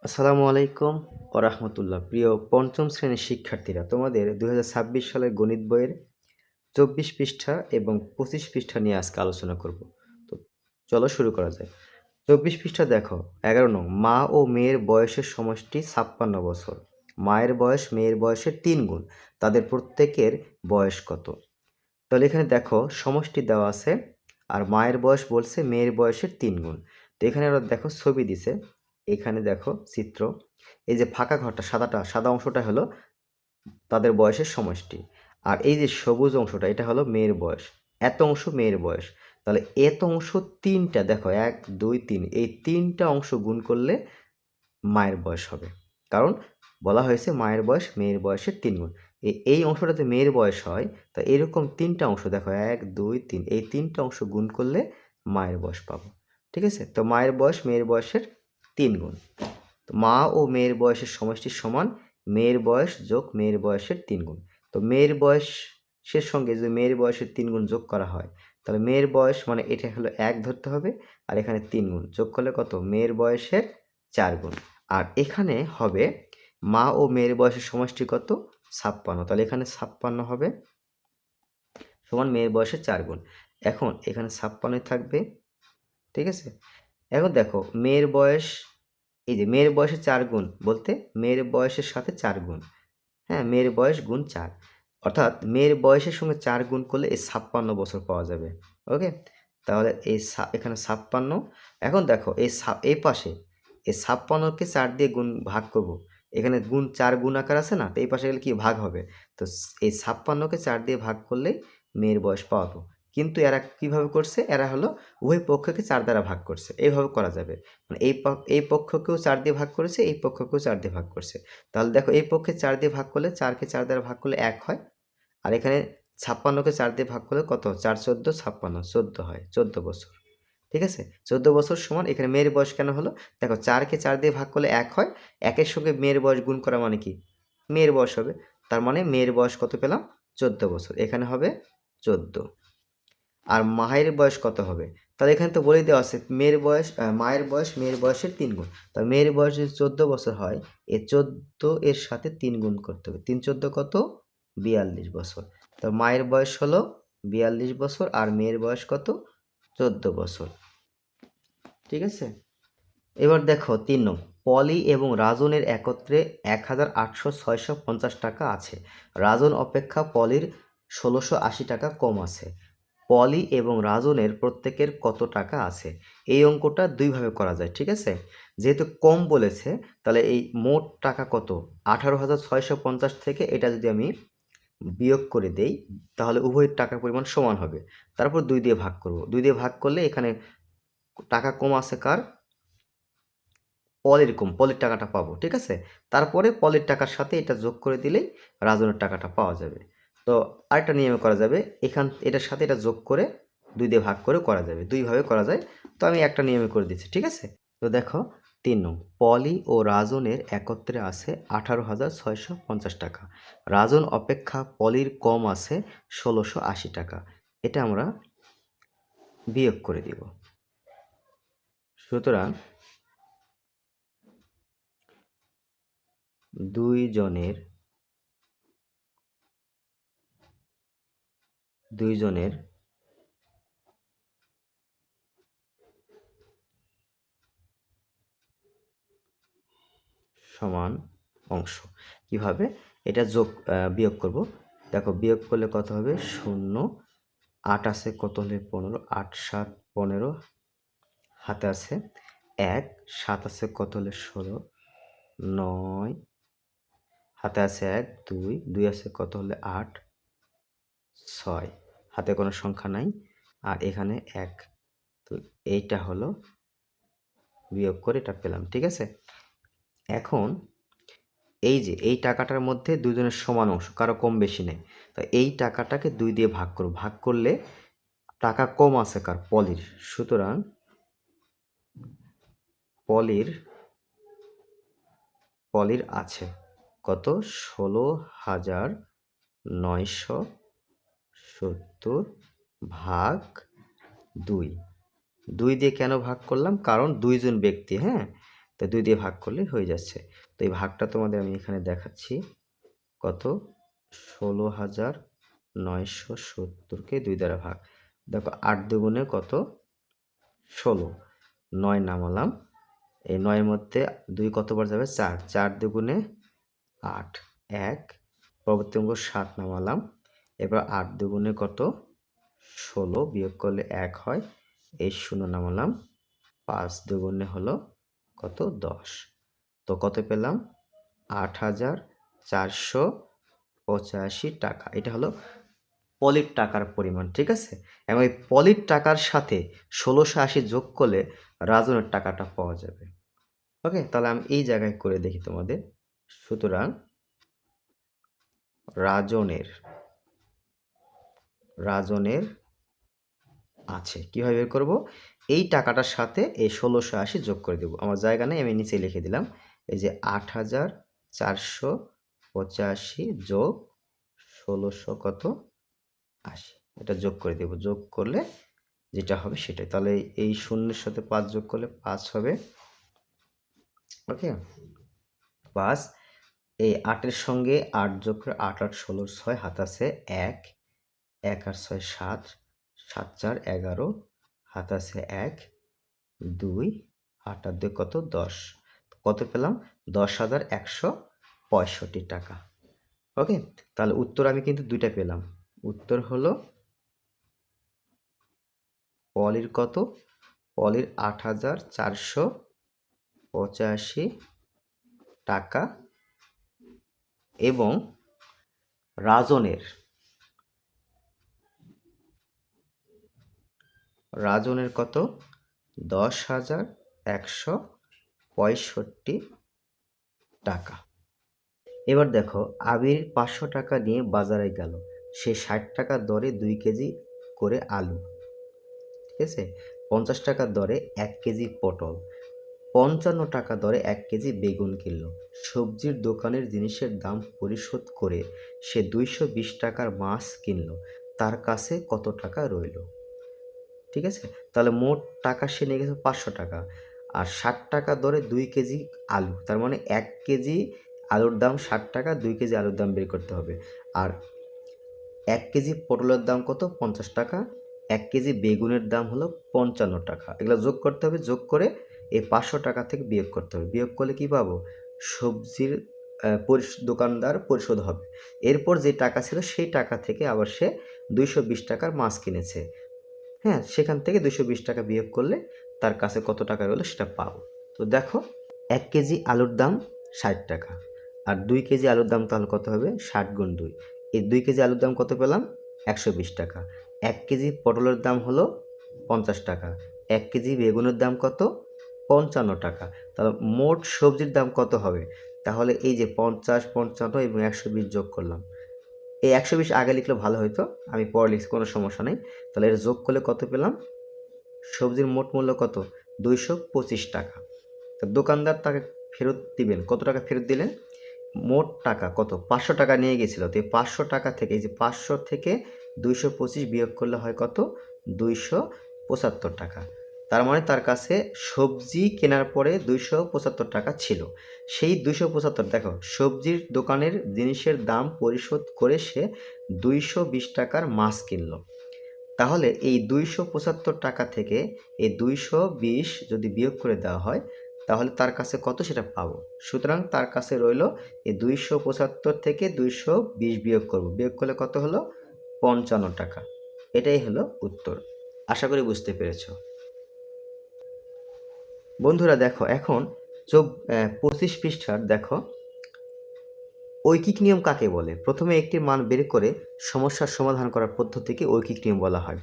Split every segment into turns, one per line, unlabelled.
আসসালামু আলাইকুম ওয়া রাহমাতুল্লাহ। প্রিয় পঞ্চম শ্রেণীর শিক্ষার্থীরা, তোমাদের ২০২৬ সালের গণিত বইয়ের ২৪ পৃষ্ঠা এবং ২৫ পৃষ্ঠা নিয়ে আজকে আলোচনা করব। তো চলো শুরু করা যায়। ২৪ পৃষ্ঠা দেখো, ১১ নং, মা ও মেয়ের বয়সের সমষ্টি ৫৬ বছর। মায়ের বয়স মেয়ের বয়সের ৩ গুণ। তাদের প্রত্যেকের বয়স কত? তাহলে এখানে দেখো সমষ্টি দেওয়া আছে, আর মায়ের বয়স বলছে মেয়ের বয়সের ৩ গুণ। তো এখানে আবার দেখো ছবি দিছে, এখানে দেখো চিত্র। এই যে ফাঁকা ঘরটা সাদা অংশটা হলো তাদের বয়সের সমষ্টি, আর এই যে সবুজ অংশটা এটা হলো মেয়ের বয়স। এত অংশ মেয়ের বয়স। তাহলে এত অংশ তিনটা, দেখো ১ ২ ৩, এই তিনটা অংশ গুণ করলে মায়ের বয়স হবে। কারণ বলা হয়েছে মায়ের বয়স মেয়ের বয়সের ৩ গুণ। এই অংশটাতে মেয়ের বয়স হয়, তা এরকম তিনটা অংশ দেখো ১ ২ ৩, এই তিনটা অংশ গুণ করলে মায়ের বয়স পাবো। ঠিক আছে? তো মায়ের বয়স মেয়ের বয়সের ৩ গুণ। তো মা ও মেয়ের বয়সের সমষ্টি সমান মেয়ের বয়স যোগ মেয়ের বয়সের ৩ গুণ। তো মেয়ের বয়সের সঙ্গে যদি মেয়ের বয়সের ৩ গুণ যোগ করা হয়, তাহলে মেয়ের বয়স মানে এটা হলো ১ ধরতে হবে, আর এখানে ৩ গুণ যোগ করলে কত? মেয়ের বয়সের ৪ গুণ। আর এখানে হবে মা ও মেয়ের বয়সের সমষ্টি কত? ৫৬। তাহলে এখানে ৫৬ হবে সমান মেয়ের বয়সের ৪ গুণ। এখন এখানে ৫৬ই থাকবে। ঠিক আছে? এখন দেখো মেয়ের বয়স, এই যে মেয়ের বয়সের ৪ গুণ বলতে মেয়ের বয়সের সাথে ৪ গুণ। হ্যাঁ, মেয়ের বয়স গুণ ৪। অর্থাৎ মেয়ের বয়সের সঙ্গে ৪ গুণ করলে এই ৫৬ বছর পাওয়া যাবে। ওকে? তাহলে এখানে ৫৬। এখন দেখো এই পাশে এই ৫৬ কে ৪ দিয়ে ভাগ করব। এখানে ৪ গুণ আকার আছে না? তো এই পাশে গেলে কি ভাগ হবে। তো এই ৫৬ কে ৪ দিয়ে ভাগ করলেই মেয়ের বয়স পাওয়া। কিন্তু এরা কিভাবে করছে? এরা হলো উভয় পক্ষকে ৪ দ্বারা ভাগ করছে। এইভাবে করা যাবে। মানে এই পক্ষকেও ৪ দিয়ে ভাগ করেছে, এই পক্ষকেও ৪ দিয়ে ভাগ করছে। তাহলে দেখো এই পক্ষে ৪ দিয়ে ভাগ করলে ৪ কে ৪ দ্বারা ভাগ করলে ১ হয়। আর এখানে ৫৬ কে ৪ দিয়ে ভাগ করলে কত? ৪ ১৪ ৫৬, ১৪ হয়। ১৪ বছর। ঠিক আছে? ১৪ বছর সমান এখানে মেয়ের বয়স কেন হলো? দেখো ৪ কে ৪ দিয়ে ভাগ করলে ১ হয়। ১ এর সঙ্গে মেয়ের বয়স গুণ করা মানে কি? মেয়ের বয়স হবে। তার মানে মেয়ের বয়স কত পেলাম? ১৪ বছর। এখানে হবে ১৪। আর মায়ের বয়স কত হবে? তাহলে এখানে তো বলেই দেওয়া আছে মায়ের বয়স মেয়ের বয়সের ৩ গুণ। তাহলে মেয়ের বয়স যদি ১৪ বছর হয়, এই ১৪ এর সাথে ৩ গুণ করতে হবে। ৩ ১৪ কত? ৪২ বছর। তো মায়ের বয়স হলো ৪২ বছর, আর মেয়ের বয়স কত? ১৪ বছর। ঠিক আছে? এবার দেখো ৩ নং, পলি এবং রাজনের একত্রে ১,৮০০,৬৫০ টাকা আছে। রাজন অপেক্ষা পলির ১৬৮০ টাকা কম আছে। পলি এবং রাজনের প্রত্যেকের কত টাকা আছে? এই অঙ্কটা দুইভাবে করা যায়। ঠিক আছে? যেহেতু কম বলেছে, তাহলে এই মোট টাকা কত? ১৮,৬৫০ থেকে এটা যদি আমি বিয়োগ করে দেই, তাহলে উভয়ের টাকার পরিমাণ সমান হবে। তারপর ২ দিয়ে ভাগ করব। ২ দিয়ে ভাগ করলে এখানে টাকা কম আছে কার? পলির টাকাটা পাবো। ঠিক আছে? তারপরে পলির টাকার সাথে এটা যোগ করে দিলেই রাজনের টাকাটা পাওয়া যাবে। তো আরেকটা নিয়মে করা যাবে, এটার সাথে এটা যোগ করে ২ দিয়ে ভাগ করে করা যাবে। ২ ভাবে করা যায়। তো আমি একটা নিয়মে করে দিচ্ছি। ঠিক আছে? তো দেখো ৩ নং, পলি ও রাজনের একত্রে আছে ১৮,৬৫০ টাকা। রাজন অপেক্ষা পলির কম আছে ১৬৮০ টাকা। এটা আমরা বিয়োগ করে দিব। সুতরাং দুইজনের সমান অংশ। কিভাবে? এটা বিয়োগ করব। দেখো বিয়োগ করলে কত হবে? ০, ৮ আছে কত হলে ১৫, ৮ ৭ ১৫, হাতে আছে ১, ৭ আছে কত হলে ১৬, ৯, হাতে আছে ১, ২, ২ আছে কত হলে ৮, ৬, হাতে কোনো সংখ্যা নাই, আর এখানে ১। তো এইটা হলো বিয়োগ করে এটা পেলাম। ঠিক আছে? এখন এই যে এই টাকাটার মধ্যে দুজনের সমান অংশ, কারো কম বেশি নেই। তো এই টাকাটাকে ২ দিয়ে ভাগ করব। ভাগ করলে টাকা কম আছে কার? পলির। সুতরাং পলির আছে কত? ১৬,৯৭০ ভাগ ২। 2 দিয়ে কেন ভাগ করলাম? কারণ 2 জন ব্যক্তি, হ্যাঁ? তো 2 দিয়ে ভাগ করলেই হয়ে যাচ্ছে। তো এই ভাগটা তোমাদের আমি এখানে দেখাচ্ছি। কত? ১৬,৯৭০ কে 2 দ্বারা ভাগ। দেখো ৮ দুগুণে কত? ১৬। ৯ নামালাম। এই ৯ এর মধ্যে ২ কতবার যাবে? ৪। ৪ দুগুণে ৮। ১। পরবর্তী অঙ্ক ৭ নামালাম। এবার ৮ দুগুণে কত? ১৬ বিয়োগ করলে ১ হয়। এই ০ নামালাম। ৫ দুগুণে হলো কত? ১০। তো কত পেলাম? ৮,৪৮৫ টাকা। এটা হলো পলির টাকার পরিমাণ, ঠিক আছে? এবং এই পলির টাকার সাথে ১৬৮০ যোগ করলে রাজনের টাকাটা পাওয়া যাবে। ওকে? তাহলে আমি এই জায়গায় করে দেখি তোমাদের। সুতরাং রাজনের আছে। কিভাবে বের করব? এই টাকাটার সাথে এই ১৬৮০ যোগ করে দেব। আমার জায়গা নেই, আমি নিচে লিখে দিলাম। এই যে ৮,৪৮৫ যোগ ১৬০০ কত? ৮০। এটা যোগ করে দেব। যোগ করলে যেটা হবে সেটাই। তাহলে এই শূন্যের সাথে ৫ যোগ করলে ৫ হবে। ওকে? ৫। এই ৮ এর সঙ্গে ৮ যোগ করে ৮, ৮, ১৬, ৬ হাত আছে ১, ১ আর ৬ ৭, ৭, ৪, ১১ হাত আছে ১, ২, ৮ আর ২ কত? ১০। কত পেলাম? ১০,১৬৫ টাকা। ওকে? তাহলে উত্তর আমি কিন্তু ২ টা পেলাম। উত্তর হলো পলির কত? পলির ৮,৪৮৫ টাকা এবং রাজনের কত? ১০,১৬৫ টাকা। এবার দেখো, আবির ৫০০ টাকা নিয়ে বাজারে গেল। সে ৬০ টাকা দরে ২ কেজি করে আলু, ঠিক আছে? ৫০ টাকা দরে ১ কেজি পটল, ৫৫ টাকা দরে ১ কেজি বেগুন কিনল। সবজির দোকানের জিনিসের দাম পরিশোধ করে সে ২২০ টাকার মাছ কিনল। তার কাছে কত টাকা রইল? ঠিক আছে? তাহলে মোট টাকা সে নিয়ে গেছে ৫০০ টাকা। আর ৬০ টাকা দরে ২ কেজি আলু। তার মানে ১ কেজি আলুর দাম ৬০ টাকা, ২ কেজি আলুর দাম বের করতে হবে। আর ১ কেজি পটলের দাম কত? ৫০ টাকা। ১ কেজি বেগুনের দাম হলো ৫৫ টাকা। এগুলো যোগ করতে হবে। যোগ করে এই ৫০০ টাকা থেকে বিয়োগ করতে হবে। বিয়োগ করলে কী পাবো? সবজির দোকানদার পরিশোধ হবে। এরপর যে টাকা ছিল সেই টাকা থেকে আবার সে ২২০ টাকার মাছ কিনেছে। হ্যাঁ? সেখান থেকে ২২০ টাকা বিয়োগ করলে তার কাছে কত টাকা রইল সেটা পাবো। তো দেখো, ১ কেজি আলুর দাম ৬০ টাকা। আর ২ কেজি আলুর দাম তাহলে কত হবে? ৬০ গুণ ২। এই ২ কেজি আলুর দাম কত পেলাম? ১২০ টাকা। ১ কেজি পটলের দাম হলো ৫০ টাকা। ১ কেজি বেগুনের দাম কত? ৫৫ টাকা। তাহলে মোট সবজির দাম কত হবে? তাহলে এই যে ৫০, ৫৫ এবং ১২০ যোগ করলাম। এই ১২০ আগে লিখলে ভালো হইতো। আমি পরে লিখছি, কোনো সমস্যা নেই। তাহলে এটা যোগ করলে কত পেলাম? সবজির মোট মূল্য কত? ২২৫ টাকা। তো দোকানদার তাকে ফেরত দিবেন। কত টাকা ফেরত দিলেন? মোট টাকা কত? ৫০০ টাকা নিয়ে গেছিল। তো এই ৫০০ টাকা থেকে, এই যে ৫০০ থেকে ২২৫ বিয়োগ করলে হয় কত? ২৭৫ টাকা। তার মানে তার কাছে সবজি কেনার পরে ২৭৫ টাকা ছিল। সেই ২৭৫, দেখো, সবজির দোকানের জিনিসের দাম পরিশোধ করে সে ২২০ টাকার মাছ কিনল। তাহলে এই ২৭৫ টাকা থেকে এই ২২০ যদি বিয়োগ করে দেওয়া হয় তাহলে তার কাছে কত সেটা পাবো। সুতরাং তার কাছে রইল এই ২৭৫ থেকে ২২০ বিয়োগ করব। বিয়োগ করলে কত হলো? ৫৫ টাকা। এটাই হলো উত্তর। আশা করি বুঝতে পেরেছ। বন্ধুরা দেখো, এখন ২৫ পৃষ্ঠার দেখো, ঐকিক নিয়ম কাকে বলে? প্রথমে একটি মান বের করে সমস্যার সমাধান করার পদ্ধতিকে ঐকিক নিয়ম বলা হয়।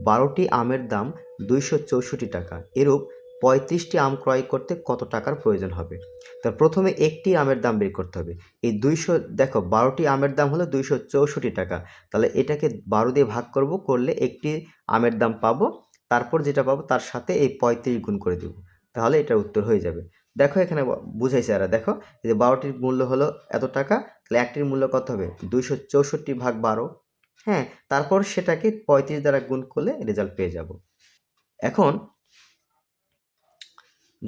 ১২টি আমের দাম ২৬৪ টাকা। এরূপ ৩৫টি আম ক্রয় করতে কত টাকার প্রয়োজন হবে? তা প্রথমে একটি আমের দাম বের করতে হবে। এই ২০০, দেখো ১২টি আমের দাম হলো ২৬৪ টাকা। তাহলে এটাকে ১২ দিয়ে ভাগ করব, করলে একটি আমের দাম পাবো। তারপর যেটা পাবো তার সাথে এই ৩৫ গুণ করে দেব। তাহলে এটার উত্তর হয়ে যাবে। দেখো এখানে বুঝাইছে এরা, দেখো এই যে ১২টির মূল্য হলো এত টাকা, তাহলে একটির মূল্য কত হবে? ২৬৪ ভাগ ১২। হ্যাঁ, তারপর সেটাকে ৩৫ দ্বারা গুণ করলে রেজাল্ট পেয়ে যাব। এখন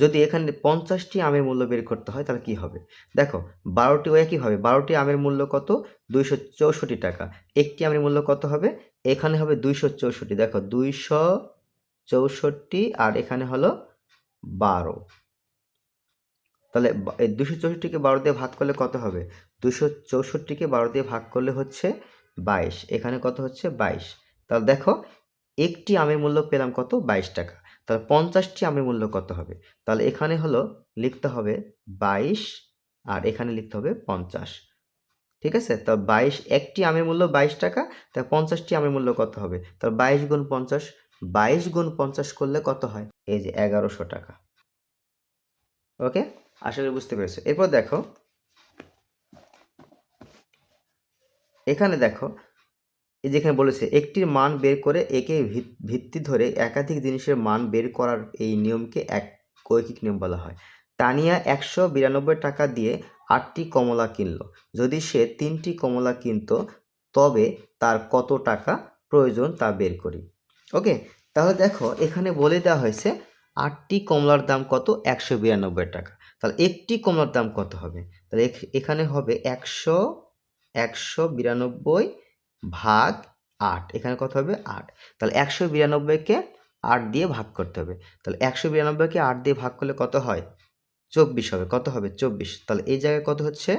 যদি এখানে 50টি আমের মূল্য বের করতে হয় তাহলে কি হবে? দেখো 12টি একইভাবে 12টি আমের মূল্য কত? 264 টাকা। একটি আমের মূল্য কত হবে? এখানে হবে 264। দেখো 264 আর এখানে হলো 12। তাহলে এই 264কে 12 দিয়ে ভাগ করলে কত হবে? 264কে 12 দিয়ে ভাগ করলে হচ্ছে 22। এখানে কত হচ্ছে? 22। তাহলে দেখো একটি আমের মূল্য পেলাম কত? 22 টাকা। তাহলে 50টি আমের মূল্য কত হবে? তাহলে এখানে হলো লিখতে হবে 22 আর এখানে লিখতে হবে 50। ঠিক আছে? তো 22 একটি আমের মূল্য 22 টাকা। তাহলে 50টি আমের মূল্য কত হবে? তাহলে 22 গুণ 50, 22 গুণ 50 করলে কত হয়? এই যে 1100 টাকা। ওকে? আশা করি বুঝতে পেরেছো। এরপর দেখো, এখানে দেখো এই যেখানে বলেছে একটির মান বের করে একে ভিত্তি ধরে একাধিক জিনিসের মান বের করার এই নিয়মকে ঐকিক নিয়ম বলা হয়। তানিয়া 192 টাকা দিয়ে 8টি কমলা কিনল। যদি সে 3টি কমলা কিনত তবে তার কত টাকা প্রয়োজন তা বের করি। ওকে, তাহলে দেখো এখানে বলে দেওয়া হয়েছে 8টি কমলার দাম কত? 192 টাকা। তাহলে একটি কমলার দাম কত হবে? তাহলে এখানে হবে 192 ভাগ 8। এখানে কত হবে? 8। তাহলে 192কে 8 দিয়ে ভাগ করতে হবে। তাহলে 192কে 8 দিয়ে ভাগ করলে কত হয়? 24 হবে। কত হবে? 24। তাহলে এই জায়গায় কত হচ্ছে?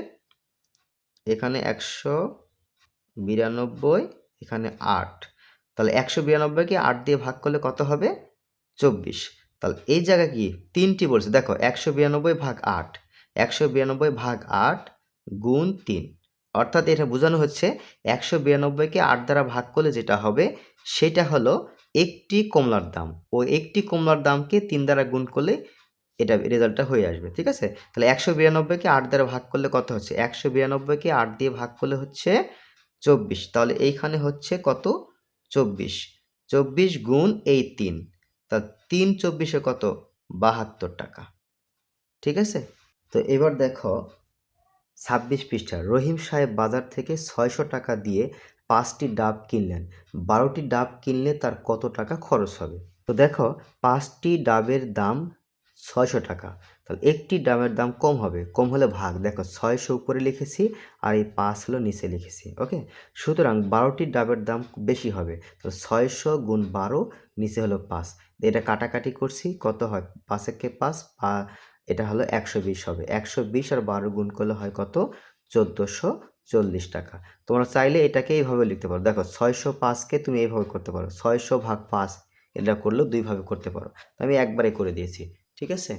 এখানে 192, এখানে 8। তাহলে 192কে 8 দিয়ে ভাগ করলে কত হবে? 24। তাহলে এই জায়গায় কি 3টি বলছে? দেখো 192 ভাগ 8, 192 ভাগ 8 গুণ 3। অর্থাৎ এটা বোঝানো হচ্ছে 192কে 8 দ্বারা ভাগ করলে যেটা হবে সেটা হলো একটি কমলার দাম। ওই একটি কমলার দামকে 3 দ্বারা গুণ করলে এটা রেজাল্টটা হয়ে আসবে। ঠিক আছে? তাহলে 192কে 8 দ্বারা ভাগ করলে কত হচ্ছে? 192কে 8 দিয়ে ভাগ করলে হচ্ছে 24। তাহলে এইখানে হচ্ছে কত? 24। 24 গুণ এই 3। তা 3 24-এ কত? 72 টাকা। ঠিক আছে? তো এবার দেখো 26 পৃষ্ঠা। রহিম সাহেব বাজার থেকে 600 টাকা দিয়ে 5টি ডাব কিনলেন। 12টি ডাব কিনলে তার কত টাকা খরচ হবে? তো দেখো 5টি ডাবের দাম 600 টাকা। তাহলে একটি ডাবের দাম কম হবে। কম হলে ভাগ। দেখো 600 উপরে লিখেছি আর এই 5 হলো নিচে লিখেছি। ওকে? সুতরাং 12টি ডাবের দাম বেশি হবে। তো 600 গুণ 12, নিচে হলো 5। এটা কাটাকাটি করছি, কত হয়? 5 একে 5, এটা হলো 120 হবে। 120 আর 12 গুণ করলে হয় কত? 1440 টাকা। তোমরা চাইলে এটাকে এইভাবে লিখতে পারো। দেখো 605কে তুমি এইভাবে করতে পারো। 600 ভাগ 5 এটা করলেও দুইভাবে করতে পারো। আমি একবারে করে দিয়েছি। ঠিক আছে?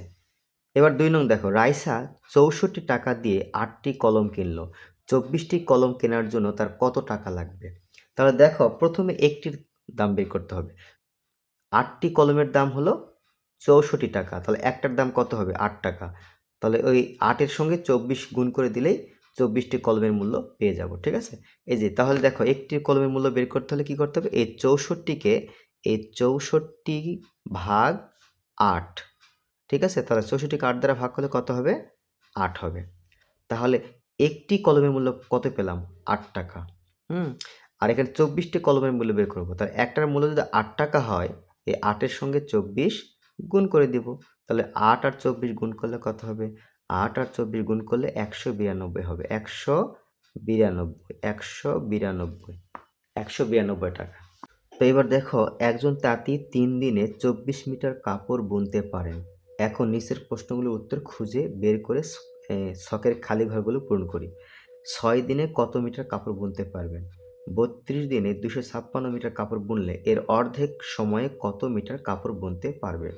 এবার 2 নং দেখো, রাইসা 64 টাকা দিয়ে 8টি কলম কিনলো। 24টি কলম কেনার জন্য তার কত টাকা লাগবে? তাহলে দেখো প্রথমে একটির দাম বের করতে হবে। 8টি কলমের দাম হলো 64 টাকা। তাহলে একটার দাম কত হবে? 8 টাকা। তাহলে ওই 8 এর সঙ্গে 24 গুণ করে দিলেই 24টি কলমের মূল্য পেয়ে যাব। ঠিক আছে? এই যে তাহলে দেখো একটি কলমের মূল্য বের করতে হলে কি করতে হবে? এই 64 ভাগ 8। ঠিক আছে? তাহলে 64কে 8 দ্বারা ভাগ করলে কত হবে? 8 হবে। তাহলে একটি কলমের মূল্য কত পেলাম? 8 টাকা। আর এখানে 24টি কলমের মূল্য বের করব। তাহলে একটার মূল্য যদি 8 টাকা হয়, এই 8 এর সঙ্গে 24 গুণ করে দিব। তাহলে 8 আর 24 গুণ করলে কত হবে? 8 আর 24 গুণ করলে 192 হবে। 192, 192 টাকা। তো এবার দেখো একজন তাঁতি 3 দিনে 24 মিটার কাপড় বুনতে পারেন। এখন নিচের প্রশ্নগুলোর উত্তর খুঁজে বের করে ছকের খালি ঘরগুলো পূরণ করি। 6 দিনে কত মিটার কাপড় বুনতে পারবেন? 32 দিনে 256 মিটার কাপড় বুনলে এর অর্ধেক সময়ে কত মিটার কাপড় বুনতে পারবেন?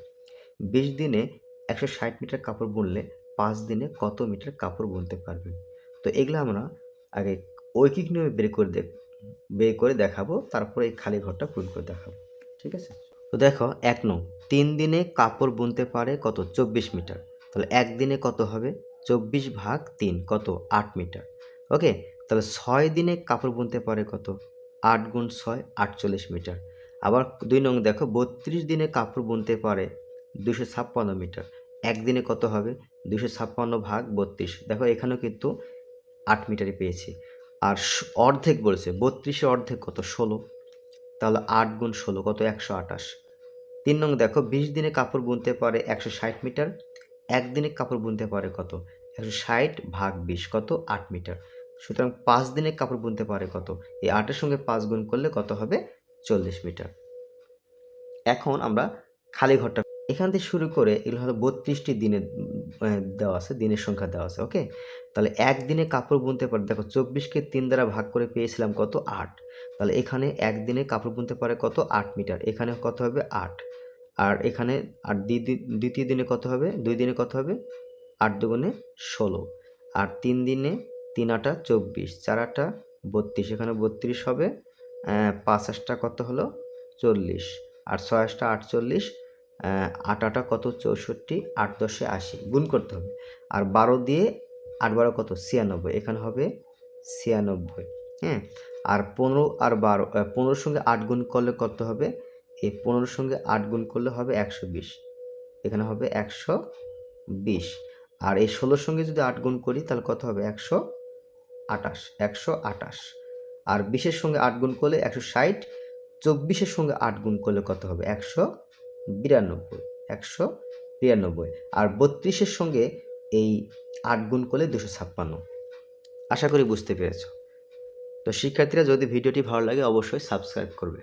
20 দিনে 160 মিটার কাপড় বুনলে 5 দিনে কত মিটার কাপড় বুনতে পারবেন? তো এগুলো আমরা আগে ঐকিক নিয়মে বের করে দেখাবো, তারপরে এই খালি ঘরটা পূরণ করে দেখাবো। ঠিক আছে? তো দেখো 1 নং, 3 দিনে কাপড় বুনতে পারে কত? 24 মিটার। তাহলে 1 দিনে কত হবে? 24 ভাগ 3 কত? 8 মিটার। ওকে? তাহলে 6 দিনে কাপড় বুনতে পারে কত? 8 গুণ 6 48 মিটার। আবার 2 নং দেখো 32 দিনে কাপড় বুনতে পারে 256 মিটার। 1 দিনে কত হবে? 256 ভাগ 32। দেখো এখানেও কিন্তু 8 মিটারই পেয়েছি। আর অর্ধেক বলেছে, 32 এর অর্ধেক কত? 16। তাহলে 8 গুণ 16 কত? 128। 3 নং দেখো 20 দিনে কাপড় বুনতে পারে 160 মিটার। একদিনে কাপড় বুনতে পারে কত? 160 ভাগ 20 কত? 8 মিটার। সুতরাং 5 দিনে কাপড় বুনতে পারে কত? এই 8 এর সঙ্গে 5 গুণ করলে কত হবে? 40 মিটার। এখন আমরা খালি ঘরটা এখান থেকে শুরু করে এগুলো হলো 32টি দিনের দেওয়া আছে, দিনের সংখ্যা দেওয়া আছে, ওকে? তাহলে একদিনে কাপড় বুনতে পারে, দেখো 24কে 3 দ্বারা ভাগ করে পেয়েছিলাম কত? 8। তাহলে এখানে একদিনে কাপড় বুনতে পারে কত? 8 মিটার। এখানে কত হবে? 8। আর এখানে আর দ্বিতীয় দিনে কত হবে? 2 দিনে কত হবে? 8 দুগুণে 16। আর 3 দিনে 3 আটা 24, 4 আটা 32, এখানে 32 হবে। 5 আষ্টা কত হলো? 40। আর 6 আষ্টা 48, 8 আটা কত? 64, 8 দশে 80, গুণ করতে হবে। আর 12 দিয়ে 8 12 কত? 96, এখানে হবে 96, হ্যাঁ? আর 15 আর 12, 15 এর সঙ্গে 8 গুণ করলে কত হবে? এই 15 এর সঙ্গে 8 গুণ করলে হবে 120, এখানে হবে 120। আর এই 16 এর সঙ্গে যদি 8 গুণ করি তাহলে কত হবে? 128, 128। আর 20 এর সঙ্গে 8 গুণ করলে 160, 24 এর সঙ্গে 8 গুণ করলে কত হবে? 192, 192। আর 32 এর সঙ্গে এই 8 গুণ করলে 256। আশা করি বুঝতে পেরেছো। তো শিক্ষার্থীরা, যদি ভিডিওটি ভালো লাগে অবশ্যই সাবস্ক্রাইব করবে।